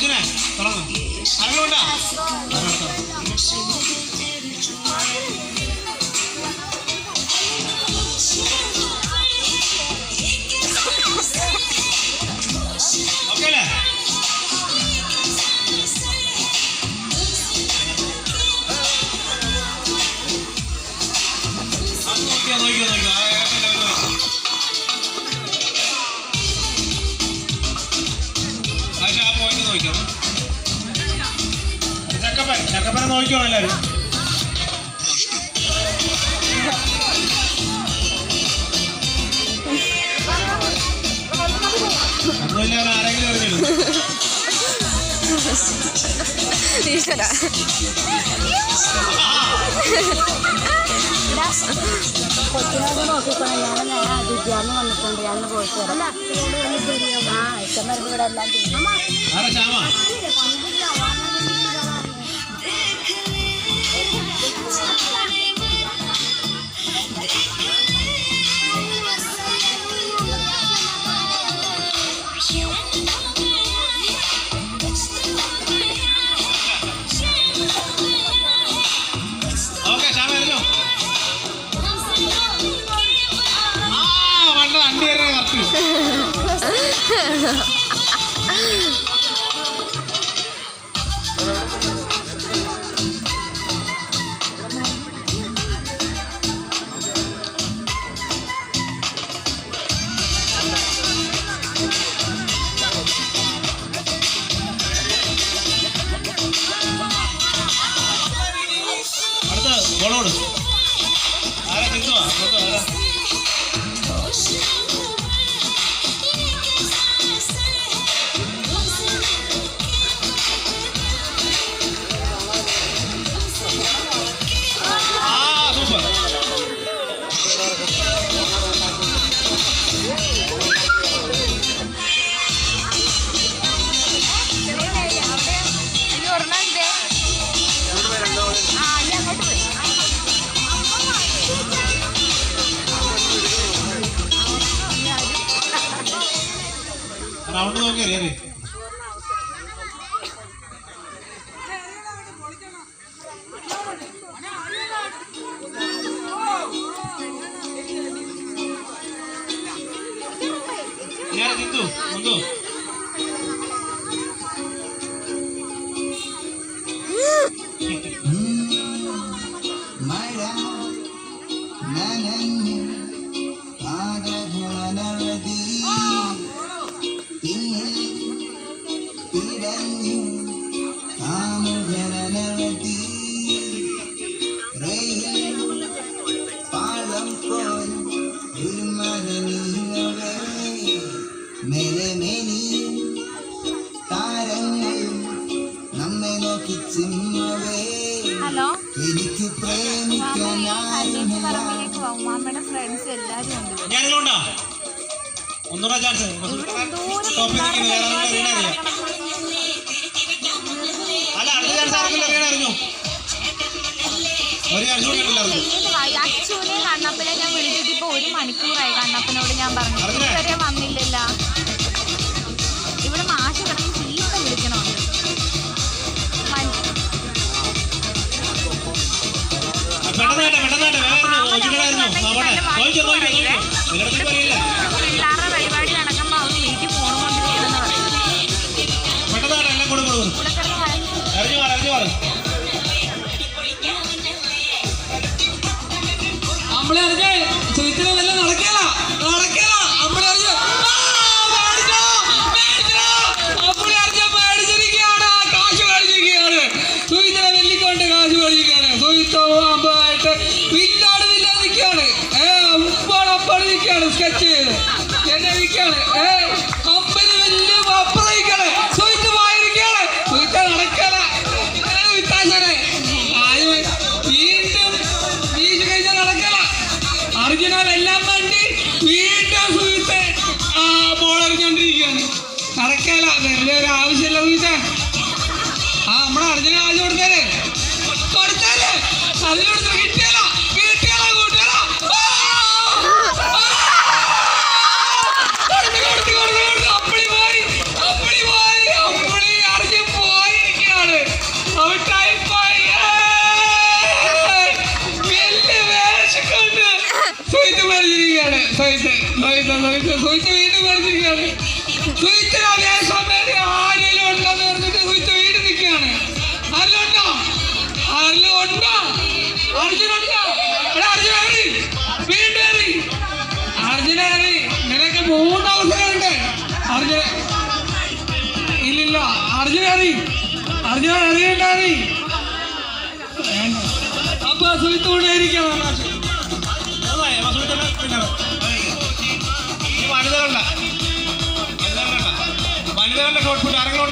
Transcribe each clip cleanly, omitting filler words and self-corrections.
അർജുനെ തുടങ്ങും ആരെങ്കിലും ഉണ്ടാ ഓക്കെ അല്ലേ നോക്കിയോ ആ പോയിന്റ് നോക്കിയോ ചക്കപ്പന നോക്കിയോ എല്ലാവരും ഒന്നുമില്ല ആരെങ്കിലും അറിഞ്ഞില്ല കൊച്ചിനോട് നോക്കിക്കോണം ഞാൻ ദിവ്യാന്ന് വന്നിട്ടുണ്ട് ഞാൻ പോയിട്ട് വരാം അച്ഛൻ വരുമ്പോൾ ഇവിടെ എല്ലാം ബോളോട് ആരാ നിൽക്കുവാ സൂപ്പർ റൗണ്ട് നോക്കി അറിയാതെ ഞാൻ ചിന്തു ഒന്നു ഹലോ പറമ്പിലേക്ക് പോകും അമ്മയുടെ ഫ്രണ്ട്സ് എല്ലാവരും ഉണ്ട് ഒന്നുകൂടെ ചാൻസ് അല്ല അടുത്ത ചാൻസ് ആരെങ്കിലും അറിഞ്ഞു ഒരു ചാൻസ് കൂടി അച്ഛനെ കണ്ണപ്പനെ ഞാൻ വിളിച്ചിട്ട് ഇപ്പൊ 1 മണിക്കൂറായി കണ്ണപ്പനോട് ഞാൻ പറഞ്ഞു ഇതുവരെ വന്നില്ലല്ല ഇവിടെ മാഷ് കിടന്ന് ചീത്ത വിളിക്കണമുണ്ട് പിള്ളേരുടെ പരിപാടി നടക്കുമ്പോ അവൻ വീട്ടിൽ പോണോണ്ടിരിക്കണെന്ന് പിന്നാട് നിൽക്കാണ് സ്കെച്ച് ചെയ്ത് സുഹിച്ച് വീണ്ടും പറഞ്ഞിരിക്കുകയാണ്. സുഹിച്ചിന് അതേ സമയത്ത് ആരെങ്കിലും ഉണ്ടെന്ന് പറഞ്ഞിട്ട് സുഹിച്ച് വീണ്ടും നിൽക്കുകയാണ്. ആരിലുണ്ടോ? ആരിലുണ്ടോ? അർജുനുണ്ടോ? അർജുനേറി വീണ്ടും ഏറി. അർജുനേറി. നിനക്ക് 3 അവസരമുണ്ട്. അർജുന ഇല്ലില്ല. അർജുനേറി. അർജുന എറിയണ്ടേറി. അപ്പൊ സുഹിത്ത് കൊണ്ടേയിരിക്കാം. വനിതകളുടെ ഷോട്ട് പുട്ട് ആരെങ്കിലും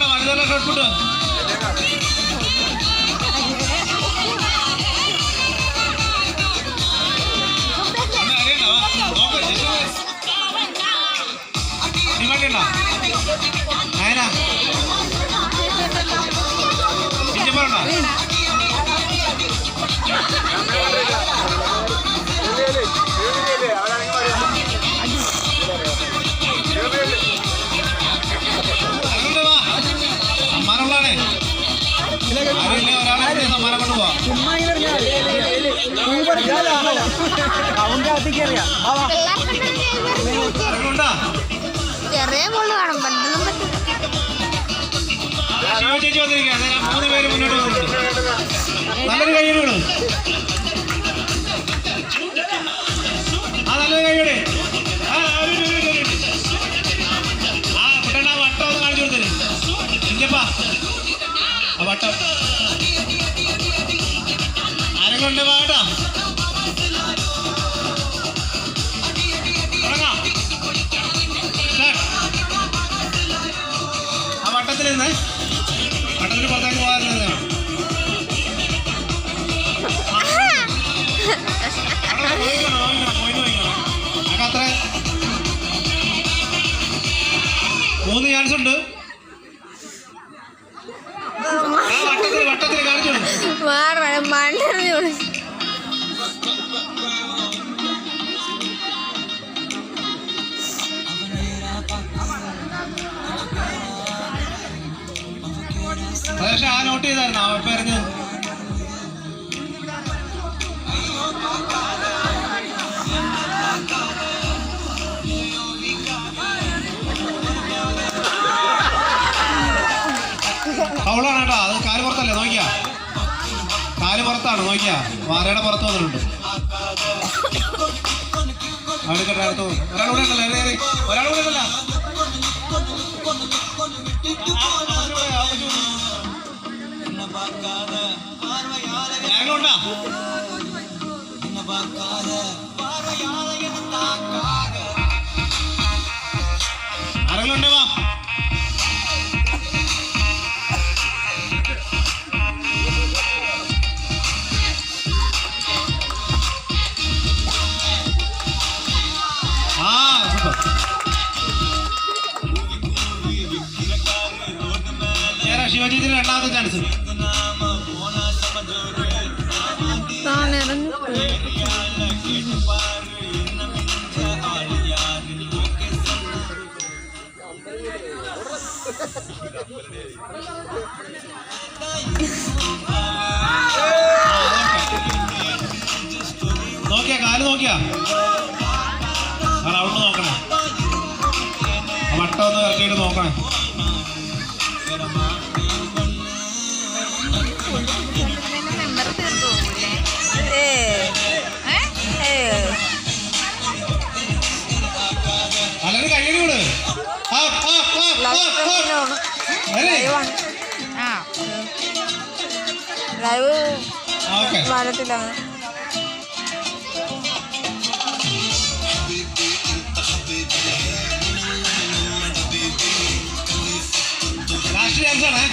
വനിതകളുടെ ഷോട്ട് പുട്ട് ഡിമാൻഡുണ്ടോ? ആയനാ ചിഞ്ചപ്പുറണ്ടോ? സമ്മാനമുള്ളതാണേ. ആരില്ലേ ഒരാളെ സമ്മാനം കൊണ്ടുപോവാ. ചെറിയ മുള്ളു കാണും. പണ്ടൊന്നും പറ്റില്ല. ശിവ ചേച്ചി വന്നിരിക്കുക. 3 പേര് മുന്നോട്ട് വന്നിട്ടുണ്ട്. നല്ലൊരു കൈയ്യടി. ആ നല്ലൊരു കൈയ്യടി. ആ കുട്ടണ്ണ വട്ടം ഒന്ന് കാണിച്ചു കൊടുത്തേ. ഇഞ്ചപ്പാ ആ വട്ടം ആരെങ്കിലും ഉണ്ട് വാട്ടാ. തുടങ്ങാം. ആ വട്ടത്തിൽ നിന്ന് വട്ടത്തിന് പുറത്തേക്ക് പോകാറുണ്ട്. അത്ര 3 ചാൻസ് ഉണ്ട്. വട്ടത്തിൽ കാണിച്ചോളൂ. പക്ഷെ ആ നോട്ട് ചെയ്തായിരുന്നു ഇപ്പൊ എറിഞ്ഞത്. ഫൗളാണ് കേട്ടോ. അത് കാല് പുറത്തല്ലേ നോക്കിയാ. കാല് പുറത്താണ് നോക്കിയാ. വാരയുടെ പുറത്ത് വന്നിട്ടുണ്ട്. അടുക്കട്ടെ അടുത്ത് ഒരാളൂടെ ഉണ്ടല്ലോ. ഒരാളൂടെ ഉണ്ടല്ലോ. ഞാനുണ്ടാ ആരെങ്കിലും ഉണ്ടേ വാ. ശിവജിത്തിന് 2ാമത്തെ ചാൻസ്. നോക്കിയാ കാല് നോക്കിയാ. റൗണ്ട് നോക്കണേ. വട്ടം ഒന്ന് ഇറക്കിയിട്ട് നോക്കണേ. അല്ലെങ്കിൽ കയ്യടി കൂട്. ലൈവ് ഭാരത്തിലാണ്. ലാസ്റ്റ് ചാൻസ് ആണ്.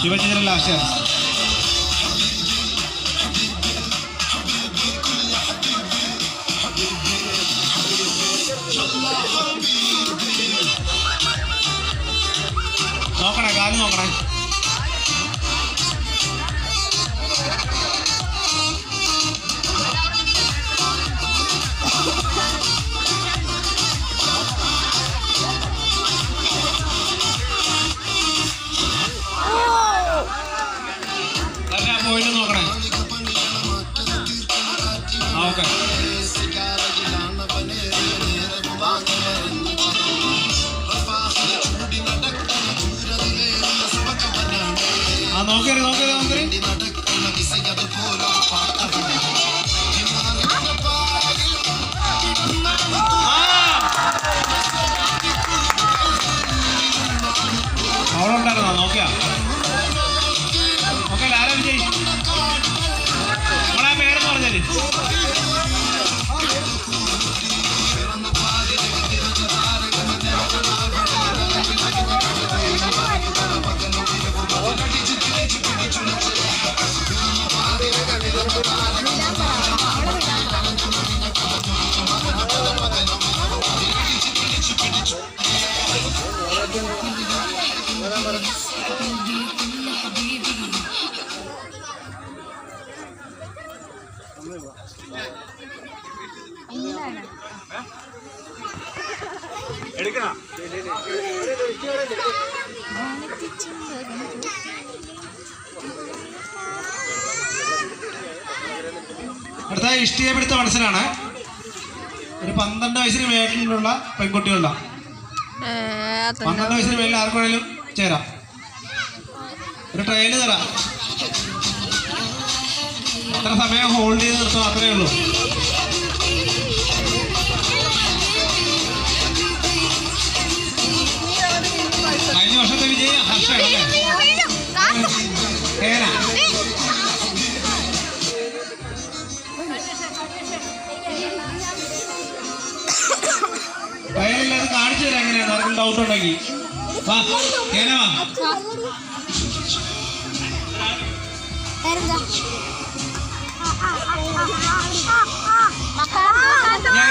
Sivachandran last chance. നോക്കണേ കാല് നോക്കണേ. പോയിന്റ് നോക്കണേ. ആ ഓക്കെ. ആ നോക്കിയത് നോക്കിയത് നോക്കിയത്. അവിടെ ഉണ്ടായിരുന്നോ നോക്കിയാ? ഓക്കെ ആരാ വിജയ്? നമ്മളെ പേരെന്ന് പറഞ്ഞാല് അടുത്ത ഇഷ്ടിയെ പിടുത്ത മത്സരമാണ്. ഒരു 12 വയസ്സിന് മേലിലുള്ള പെൺകുട്ടികളുടെ 12 വയസ്സിന് മേലിൽ ആർക്ക് വേണേലും ചേരാം. ഒരു ട്രെയില് തരാം. അത്ര സമയം ഹോൾഡ് ചെയ്ത് നിർത്തും, അത്രേ ഉള്ളൂ. കഴിഞ്ഞ വർഷത്തെ വിജയി ഹർഷാണ് അല്ലേ? ഏനാ ട്രെയിനിൽ അത് കാണിച്ചു തരാം എങ്ങനെയാണ്. ആർക്കും ഡൗട്ട് ഉണ്ടെങ്കിൽ വാ ഏന വാ. ഞാൻ